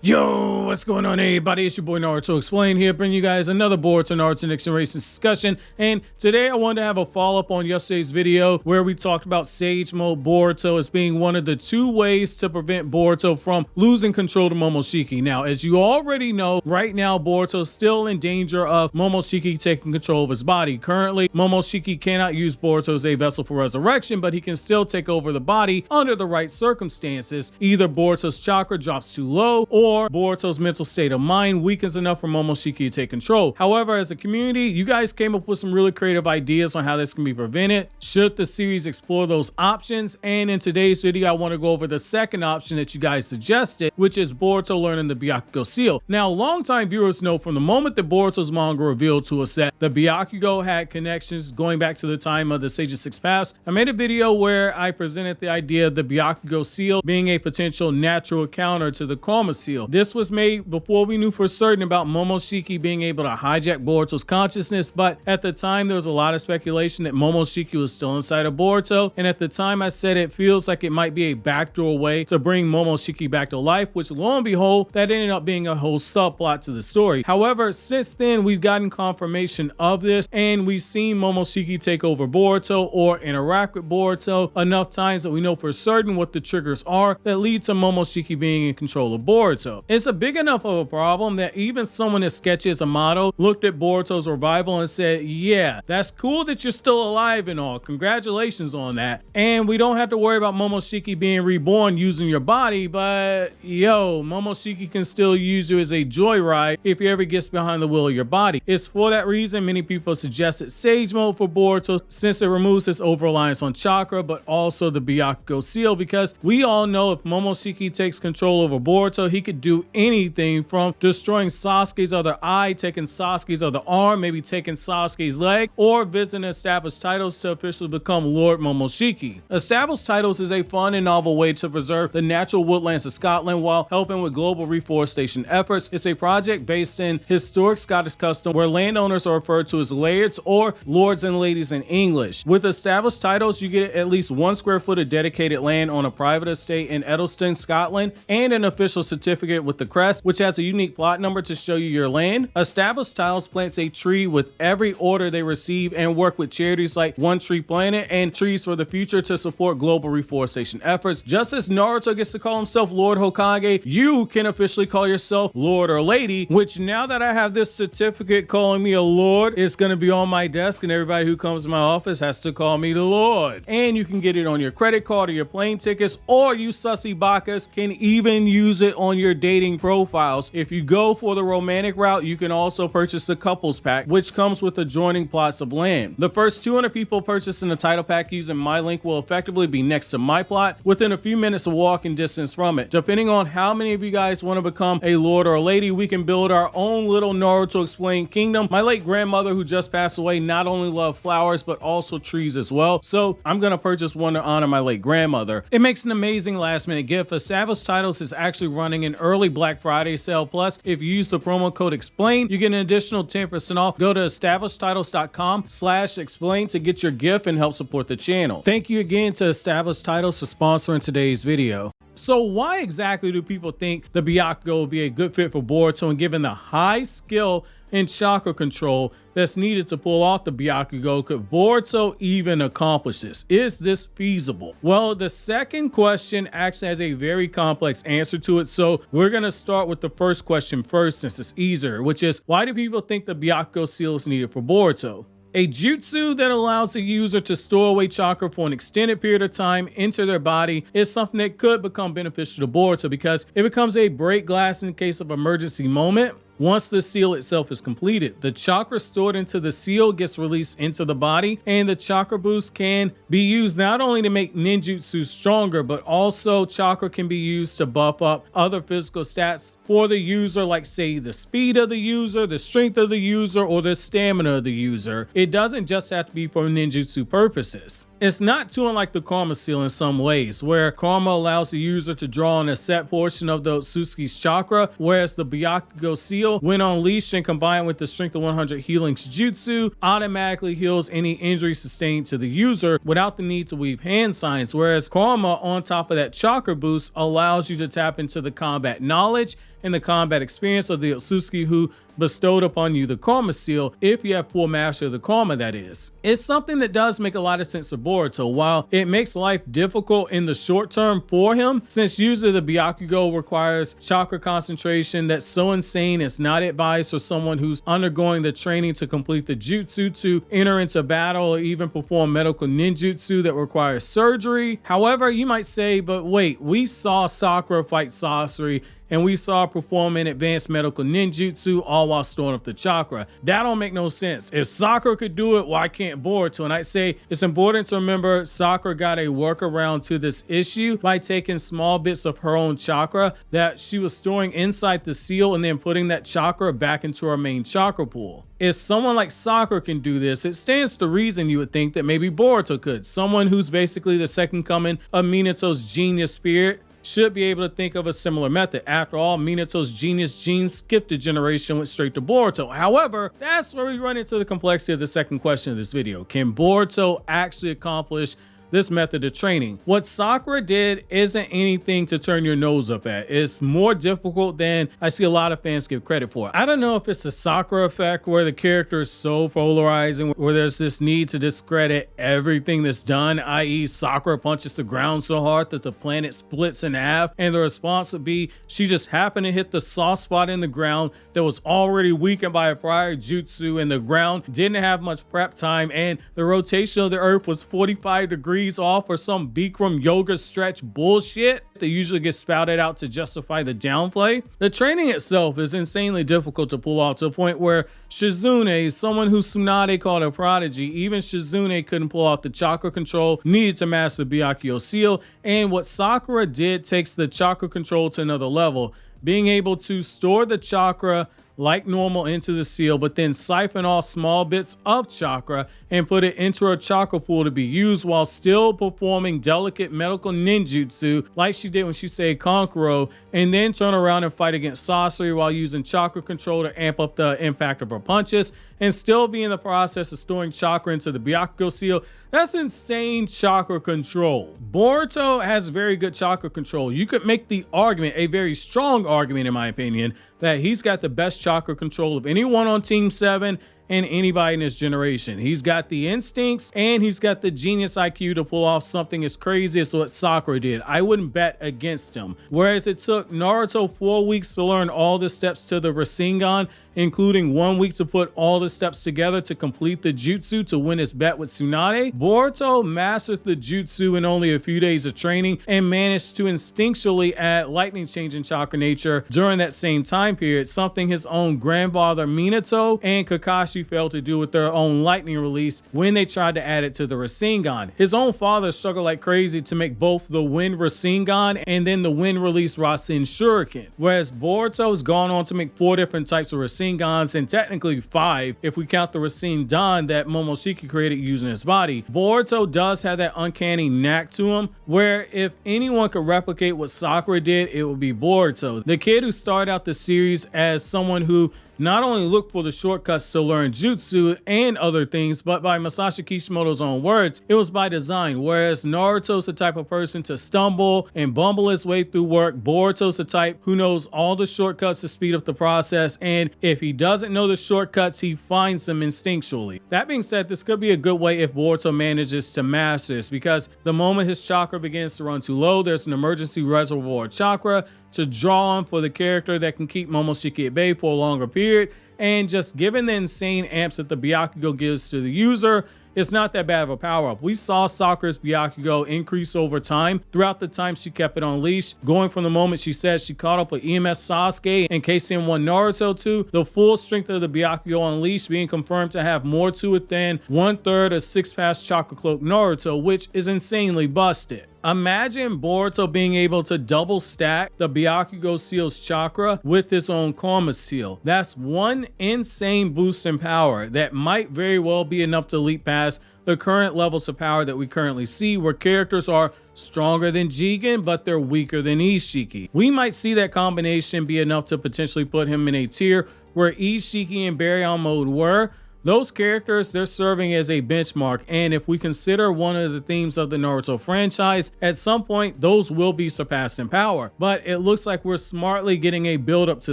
Yo, what's going on everybody? It's your boy Naruto Explained here, bringing you guys another Boruto Naruto Next Generations discussion. And today I wanted to have a follow-up on yesterday's video where we talked about Sage Mode Boruto as being one of the two ways to prevent Boruto from losing control to Momoshiki. Now, as you already know, right now Boruto is still in danger of Momoshiki taking control of his body. Currently, Momoshiki cannot use Boruto as a vessel for resurrection, but he can still take over the body under the right circumstances. Either Boruto's chakra drops too low, or Boruto's mental state of mind weakens enough for Momoshiki to take control. However, as a community, you guys came up with some really creative ideas on how this can be prevented. Should the series explore those options? And in today's video, I want to go over the second option that you guys suggested, which is Boruto learning the Byakugo seal. Now, longtime viewers know from the moment that Boruto's manga revealed to us that the Byakugo had connections going back to the time of the Sage's Six Paths. I made a video where I presented the idea of the Byakugo seal being a potential natural counter to the Karma seal. This was made before we knew for certain about Momoshiki being able to hijack Boruto's consciousness, but at the time there was a lot of speculation that Momoshiki was still inside of Boruto, and at the time I said it feels like it might be a backdoor way to bring Momoshiki back to life, which lo and behold, that ended up being a whole subplot to the story. However, since then we've gotten confirmation of this, and we've seen Momoshiki take over Boruto or interact with Boruto enough times that we know for certain what the triggers are that lead to Momoshiki being in control of Boruto. It's a big enough of a problem that even someone as sketchy as Amato looked at Boruto's revival and said, yeah, that's cool that you're still alive and all. Congratulations on that. And we don't have to worry about Momoshiki being reborn using your body, but yo, Momoshiki can still use you as a joyride if he ever gets behind the wheel of your body. It's for that reason many people suggested Sage Mode for Boruto, since it removes his over-reliance on chakra, but also the Byakugo seal, because we all know if Momoshiki takes control over Boruto, he could do anything from destroying Sasuke's other eye, taking Sasuke's other arm, maybe taking Sasuke's leg, or visiting established titles to officially become Lord Momoshiki. Established titles is a fun and novel way to preserve the natural woodlands of Scotland while helping with global reforestation efforts. It's a project based in historic Scottish custom where landowners are referred to as lairds or lords and ladies in English. With established titles, you get at least 1 square foot of dedicated land on a private estate in Edelston, Scotland, and an official certificate with the crest, which has a unique plot number to show you your land. Established titles plants a tree with every order they receive and work with charities like One Tree Planet and Trees for the Future to support global reforestation efforts. Just as Naruto gets to call himself Lord Hokage, you can officially call yourself Lord or Lady, which now that I have this certificate calling me a Lord, it's going to be on my desk and everybody who comes to my office has to call me the Lord. And you can get it on your credit card or your plane tickets, or you sussy bakas can even use it on your dating profiles. If you go for the romantic route, you can also purchase the couples pack, which comes with adjoining plots of land. The first 200 people purchasing the title pack using my link will effectively be next to my plot within a few minutes of walking distance from it. Depending on how many of you guys want to become a lord or a lady, we can build our own little Naruto Explained kingdom. My late grandmother, who just passed away, not only loved flowers but also trees as well, so I'm gonna purchase one to honor my late grandmother. It makes an amazing last minute gift. Established Titles is actually running an early Black Friday sale, plus if you use the promo code EXPLAIN, you get an additional 10% off. Go to establishedtitles.com/explain to get your gift and help support the channel. Thank you again to Established Titles for sponsoring today's video. So why exactly do people think the Byakugo will be a good fit for Boruto, and given the high skill and chakra control that's needed to pull off the Byakugo, could Boruto even accomplish this? Is this feasible? Well, the second question actually has a very complex answer to it, so we're going to start with the first question first since it's easier, which is, why do people think the Byakugo seal is needed for Boruto? A jutsu that allows the user to store away chakra for an extended period of time into their body is something that could become beneficial to Boruto because it becomes a break glass in case of emergency moment. Once the seal itself is completed, the chakra stored into the seal gets released into the body, and the chakra boost can be used not only to make ninjutsu stronger, but also chakra can be used to buff up other physical stats for the user, like say the speed of the user, the strength of the user, or the stamina of the user. It doesn't just have to be for ninjutsu purposes. It's not too unlike the Karma seal in some ways, where Karma allows the user to draw on a set portion of the Otsutsuki's chakra, whereas the Byakugo seal, when unleashed and combined with the Strength of 100 healing jutsu, automatically heals any injury sustained to the user without the need to weave hand signs, whereas Karma, on top of that chakra boost, allows you to tap into the combat knowledge and the combat experience of the Otsuki who bestowed upon you the karma seal, if you have full mastery of the karma, that is. It's something that does make a lot of sense to Boruto. While it makes life difficult in the short term for him, since usually the Byakugo requires chakra concentration that's so insane it's not advised for someone who's undergoing the training to complete the jutsu to enter into battle or even perform medical ninjutsu that requires surgery. However, you might say, but wait, we saw Sakura fight Sasori and we saw her perform an advanced medical ninjutsu all while storing up the chakra. That don't make no sense. If Sakura could do it, why can't Boruto? And I'd say it's important to remember Sakura got a workaround to this issue by taking small bits of her own chakra that she was storing inside the seal and then putting that chakra back into her main chakra pool. If someone like Sakura can do this, it stands to reason you would think that maybe Boruto could. Someone who's basically the second coming of Minato's genius spirit should be able to think of a similar method. After all, Minato's genius genes skipped a generation, went straight to Boruto. However, that's where we run into the complexity of the second question of this video. Can Boruto actually accomplish this method of training? What Sakura did isn't anything to turn your nose up at. It's more difficult than I see a lot of fans give credit for. I don't know if it's the Sakura effect where the character is so polarizing, where there's this need to discredit everything that's done, i.e. Sakura punches the ground so hard that the planet splits in half, and the response would be she just happened to hit the soft spot in the ground that was already weakened by a prior jutsu, and the ground didn't have much prep time, and the rotation of the earth was 45 degrees off or some Bikram yoga stretch bullshit that usually gets spouted out to justify the downplay. The training itself is insanely difficult to pull off to a point where Shizune, someone who Tsunade called a prodigy, even Shizune couldn't pull off the chakra control needed to master the Byakugo seal, and what Sakura did takes the chakra control to another level, being able to store the chakra like normal into the seal, but then siphon off small bits of chakra and put it into her chakra pool to be used while still performing delicate medical ninjutsu like she did when she saved Kankuro, and then turn around and fight against Sasori while using chakra control to amp up the impact of her punches and still be in the process of storing chakra into the Byakugo seal. That's insane chakra control. Boruto has very good chakra control. You could make the argument, a very strong argument in my opinion, that he's got the best chakra control of anyone on Team 7 and anybody in his generation. He's got the instincts and he's got the genius IQ to pull off something as crazy as what Sakura did. I wouldn't bet against him. Whereas it took Naruto 4 weeks to learn all the steps to the Rasengan, including 1 week to put all the steps together to complete the jutsu to win his bet with Tsunade, Boruto mastered the jutsu in only a few days of training and managed to instinctually add lightning changing chakra nature during that same time period, something his own grandfather Minato and Kakashi failed to do with their own lightning release when they tried to add it to the Rasengan. His own father struggled like crazy to make both the Wind Rasengan and then the Wind Release Rasen Shuriken, whereas Boruto's gone on to make 4 different types of Rasengans, and technically 5 if we count the Rasengan that Momoshiki created using his body. Boruto does have that uncanny knack to him where if anyone could replicate what Sakura did, it would be Boruto. The kid who started out the series as someone who not only looked for the shortcuts to learn jutsu and other things, but by Masashi Kishimoto's own words, it was by design. Whereas Naruto's the type of person to stumble and bumble his way through work, Boruto's the type who knows all the shortcuts to speed up the process, and if he doesn't know the shortcuts, he finds them instinctually. That being said, this could be a good way if Boruto manages to master this, because the moment his chakra begins to run too low, there's an emergency reservoir of chakra to draw on for the character that can keep Momoshiki at bay for a longer period. And just given the insane amps that the Byakugo gives to the user, it's not that bad of a power-up. We saw Sakura's Byakugo increase over time throughout the time she kept it on leash, going from the moment she said she caught up with EMS Sasuke and KCM1 Naruto to the full strength of the Byakugo on leash being confirmed to have more to it than 1/3 of 6-pass Chakra Cloak Naruto, which is insanely busted. Imagine Boruto being able to double stack the Byakugo seal's chakra with his own karma seal. That's one insane boost in power that might very well be enough to leap past the current levels of power that we currently see, where characters are stronger than Jigen, but they're weaker than Ishiki. We might see that combination be enough to potentially put him in a tier where Ishiki and Baryon mode were, Those characters, they're serving as a benchmark, and if we consider one of the themes of the Naruto franchise, at some point those will be surpassed in power. But it looks like we're smartly getting a build up to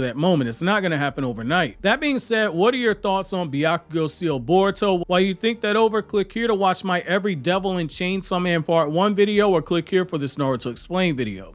that moment. It's not going to happen overnight. That being said, what are your thoughts on Byakugo Seal Boruto? While you think that over, click here to watch my Every Devil in Chainsaw Man Part 1 video, or click here for this Naruto Explained video.